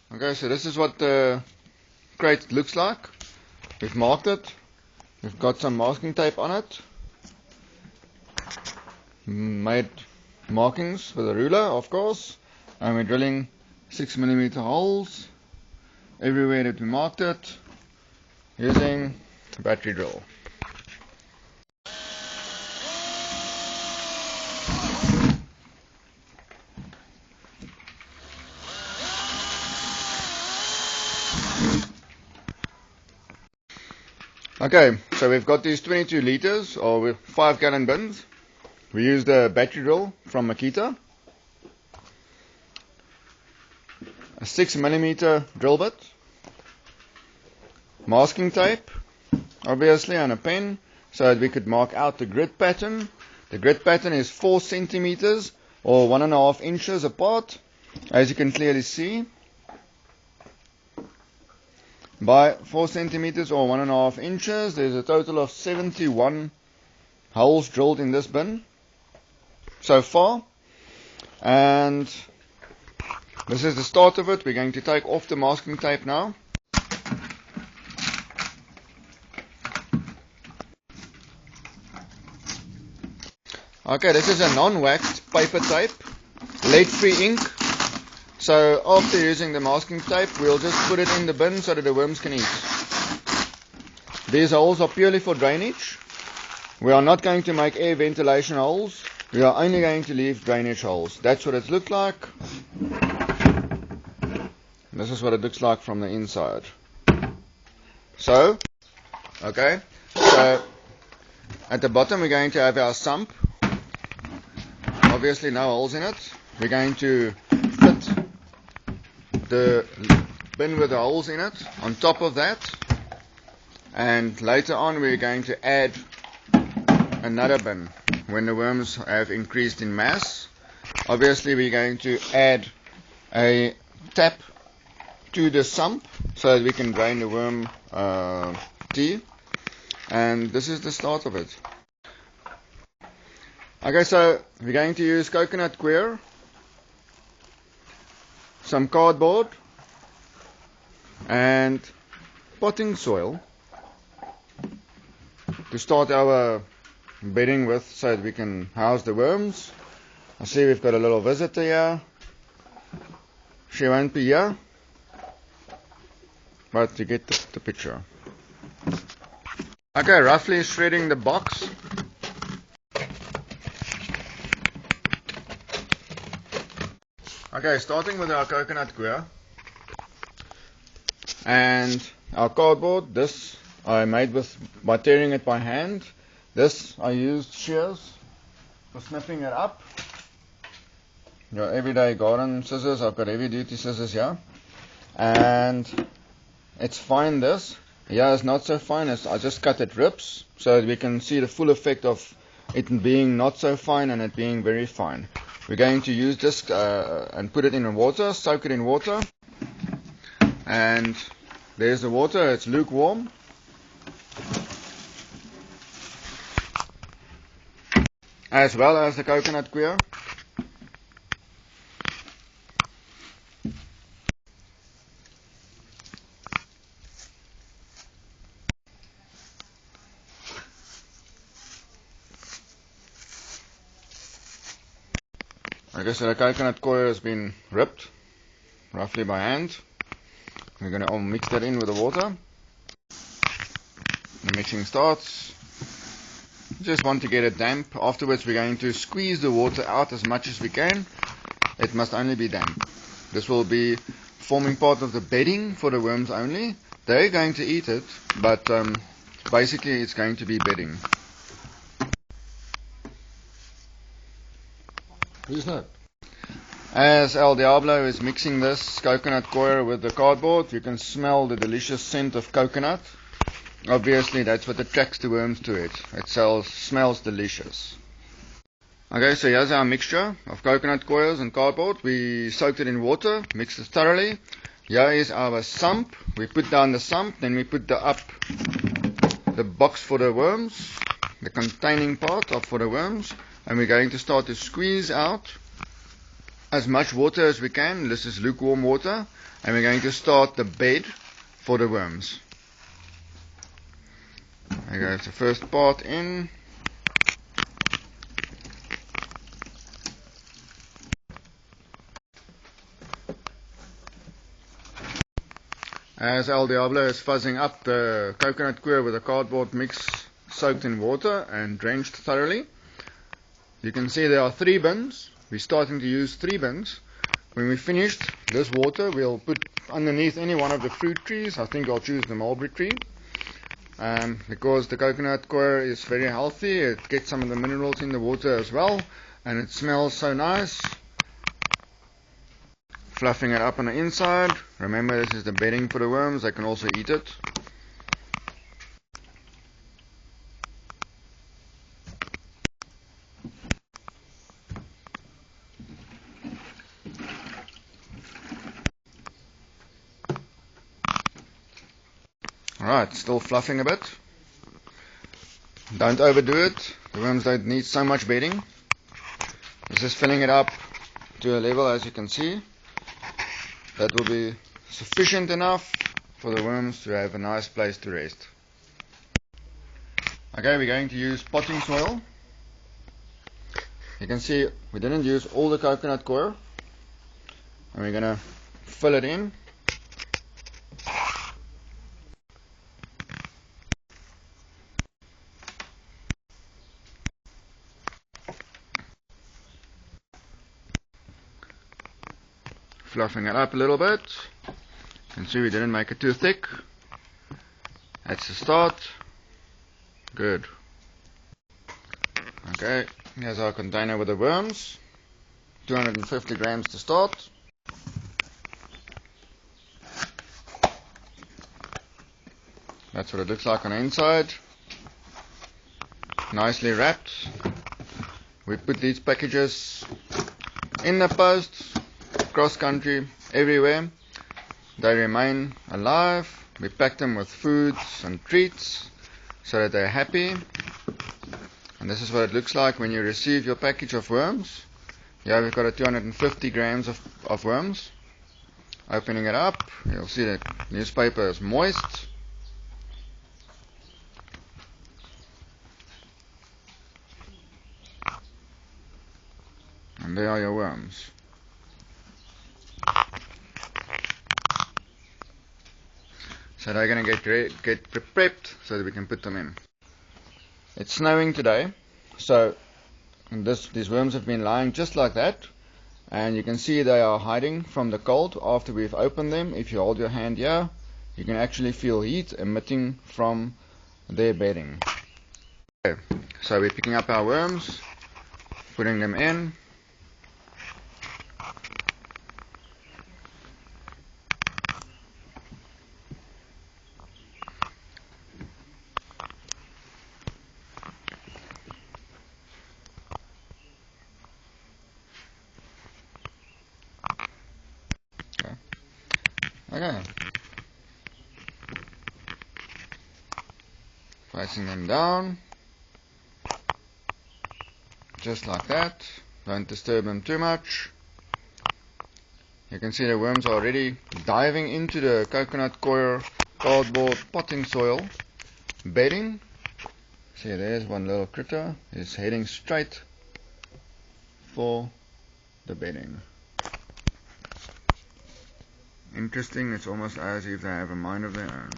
Okay, so this is what the crate looks like. We've marked it. We've got some masking tape on it. Made markings with a ruler, of course. And we're drilling 6mm holes everywhere that we marked it using a battery drill. Okay, so we've got these 22 liters or 5-gallon bins. We used a battery drill from Makita, a 6mm drill bit, masking tape, obviously, and a pen so that we could mark out the grid pattern. The grid pattern is 4 centimeters or 1.5 inches apart, as you can clearly see. By 4 centimeters or 1.5 inches, there's a total of 71 holes drilled in this bin so far, and this is the start of it. We're going to take off the masking tape now. Okay, this is a non-waxed paper tape, lead-free ink. So after using the masking tape, we'll just put it in the bin so that the worms can eat. These holes are purely for drainage. We are not going to make air ventilation holes. We are only going to leave drainage holes. That's what it looks like. This is what it looks like from the inside. So, okay, so at the bottom we're going to have our sump. Obviously no holes in it. We're going to fit the bin with the holes in it on top of that, and later on we're going to add another bin when the worms have increased in mass. Obviously we're going to add a tap to the sump so that we can drain the worm tea, and this is the start of it. Okay, so we're going to use coconut coir, some cardboard, and potting soil to start our bedding with so that we can house the worms. I see we've got a little visitor here. She won't be here, but you get the picture. Okay, roughly shredding the box. Okay, starting with our coconut coir and our cardboard. This I made by tearing it by hand. This I used shears for snipping it up. Your everyday garden scissors. I've got heavy duty scissors here, and it's fine. This here is not so fine. I just cut it rips so that we can see the full effect of it being not so fine and it being very fine. We're going to use this and put it in water, soak it in water, and there's the water. It's lukewarm. As well as the coconut coir. Okay, so the coconut coir has been ripped, roughly by hand. We're going to all mix that in with the water. The mixing starts. Just want to get it damp. Afterwards we're going to squeeze the water out as much as we can. It must only be damp. This will be forming part of the bedding for the worms only. They're going to eat it, but basically it's going to be bedding. Who's that? As El Diablo is mixing this coconut coir with the cardboard, you can smell the delicious scent of coconut. Obviously that's what attracts the worms to it. It smells delicious. Okay, so here's our mixture of coconut coils and cardboard. We soaked it in water, mixed it thoroughly. Here is our sump. We put down the sump, then we put the box for the worms, the containing part for the worms, and we're going to start to squeeze out as much water as we can. This is lukewarm water, and we're going to start the bed for the worms. There goes the first part in. As El Diablo is fuzzing up the coconut coir with a cardboard mix soaked in water and drenched thoroughly, you can see there are 3 bins. We're starting to use 3 bins. When we finished this water, we'll put underneath any one of the fruit trees. I think I'll choose the mulberry tree, because the coconut coir is very healthy. It gets some of the minerals in the water as well, and it smells so nice. Fluffing it up on the inside. Remember, this is the bedding for the worms. They can also eat it. Alright, still fluffing a bit. Don't overdo it. The worms don't need so much bedding. This is filling it up to a level, as you can see. That will be sufficient enough for the worms to have a nice place to rest. Okay, we're going to use potting soil. You can see we didn't use all the coconut coir, and we're going to fill it in. Fluffing it up a little bit. You can see we didn't make it too thick. That's the start. Good. Okay, here's our container with the worms. 250 grams to start. That's what it looks like on the inside. Nicely wrapped. We put these packages in the post, cross country, everywhere. They remain alive. We pack them with foods and treats so that they're happy. And this is what it looks like when you receive your package of worms. Here we've got a 250 grams of worms. Opening it up, you'll see the newspaper is moist. And there are your worms. So they're going to get prepped so that we can put them in. It's snowing today, so these worms have been lying just like that, and you can see they are hiding from the cold after we've opened them. If you hold your hand here, you can actually feel heat emitting from their bedding. Okay, so we're picking up our worms, putting them in. Okay. Placing them down. Just like that. Don't disturb them too much. You can see the worms are already diving into the coconut coir, cardboard, potting soil bedding. See, there's one little critter. He's heading straight for the bedding. Interesting, it's almost as if they have a mind of their own.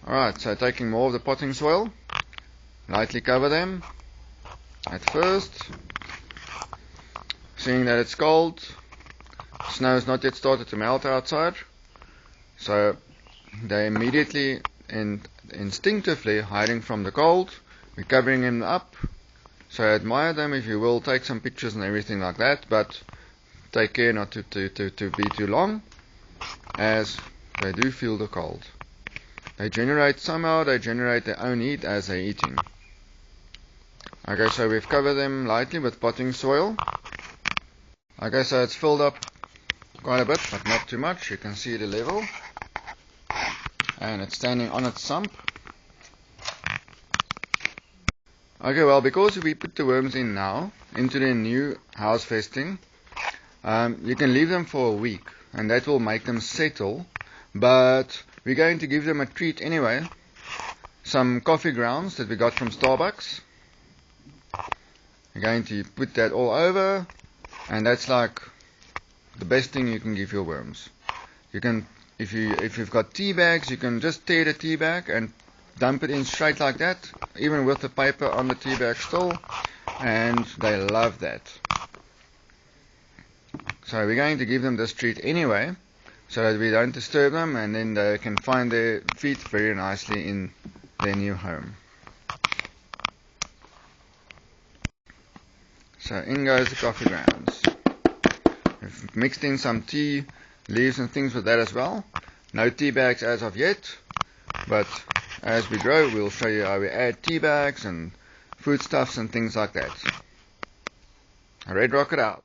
Alright, so taking more of the potting soil, lightly cover them at first, seeing that it's cold. Snow has not yet started to melt outside, so they're immediately and instinctively hiding from the cold. We're covering them up, so admire them if you will, take some pictures and everything like that, but take care not to be too long, as they do feel the cold. They generate their own heat as they're eating. Okay, so we've covered them lightly with potting soil. Okay, so it's filled up quite a bit, but not too much. You can see the level. And it's standing on its sump. Okay, well, because we put the worms in now, into the new house vesting, you can leave them for a week, and that will make them settle. But we're going to give them a treat anyway. Some coffee grounds that we got from Starbucks. We're going to put that all over, and that's like the best thing you can give your worms. You can, if you've got tea bags, you can just tear the tea bag and dump it in straight like that, even with the paper on the tea bag still, and they love that. So we're going to give them this treat anyway, so that we don't disturb them, and then they can find their feet very nicely in their new home. So in goes the coffee grounds. We've mixed in some tea leaves and things with that as well. No tea bags as of yet, but as we grow we'll show you how we add tea bags and foodstuffs and things like that. Red Rocket out.